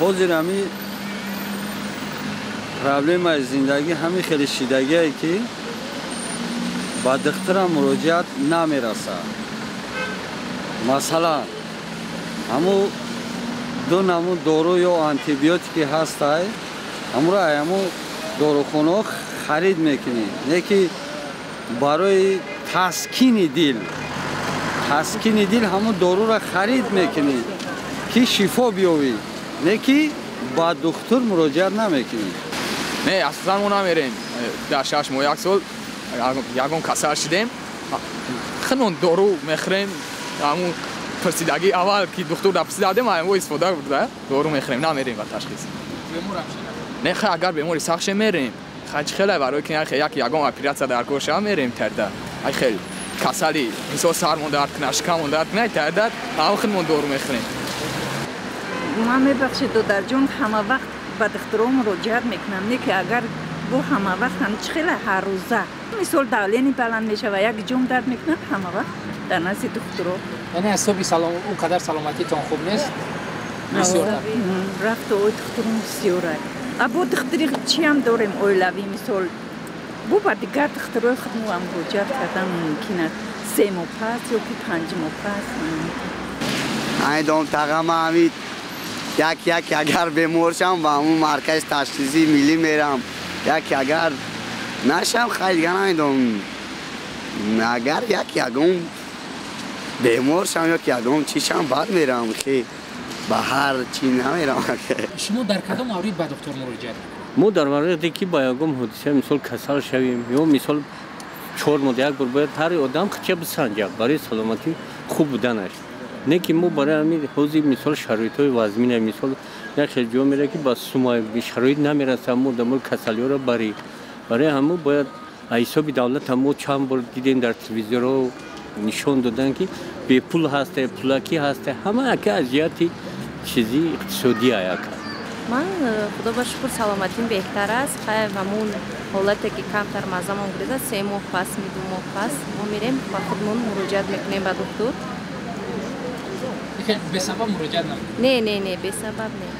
حاضر همی پرابلم زندگی همی خیلی شیدگیه که با دکتر مراجعت نمیرسه. مثلا همو دو نمو دارو یا آنتیبیوتیکی هست همو داروخانه خرید میکنی نه که برای تسکین دل همو دارو را خرید میکنی که شفا بیاوی نه که با دکتر مراجعت نمیکنی. نه اصلا ما نمیریم. در 6 ماه یک سال یگان کسر شدیم خنون دارو میخریم. همون پرسیدگی اول که دکتر را پرسیدیم ما استفاده کرده دارو میخریم نمیریم و تشخیص. نه خیلی اگر بیماری سخت میریم خیلی برای که یگان اپراسیون در کوشش میریم ترده خیلی کسلی مثلا سرمون درد کنه شکممون درد کنه تردد ما خودمون دارو میخریم. من میبخشید دکتر جون همه وقت به دکترم مراجعت میکنم نه که اگر بو همه وقت هم خیلی هر روزه مثلا دالینی بلند میشه و یک جون درد میکنه همه وقت در نزد دکتر. یعنی حسابی اونقدر سلامتیتون خوب نیست؟ بسیار رفت اوی دکترم بسیاره. ابو دکتری چی هم داریم اولوی مثال بو با دیگر دکترای خودمو هم مراجعت کردن ممکنه 3 ماه پس یا 5 ماه پس. ایدام تقام امید یک اگر بیمار شم و همون مرکز تشخیصی ملی میرم یک اگر نشم خیلی گناه ایدام اگر یکم بیمار شم یا یکم چی شم بعد میرم که به هر چی نمیرم. شما در کدام مورد به دکتر مراجعت؟ ما در موردی که با یگم حادثه مثال کسل شویم یا مثال 4 ماه یک بار باید هر آدم خودش بسنجه برای سلامتی خوب بودنش نه که ما برای همین حوزه مثال شرایط‌های وزمینه مثال یک خیلی جا میره که با سومای شرایط نمیرسه ما دمور کسلی را برای همون باید حساب دولت هم چند بار دیدیم در تلویزیون نشون دادن که به پول هسته پولکی هسته همه که اذیتی چیزی اقتصادی آیا کرد. من خدا با شکر سلامتیم بهتر است. همون حالتی که کمتر مزمون گرفته 3 ماه پس 2 ماه پس ما میریم با خودمون مراجعت میکنیم به دکتر. به سبب مراجعت نه؟ نه به سبب نه.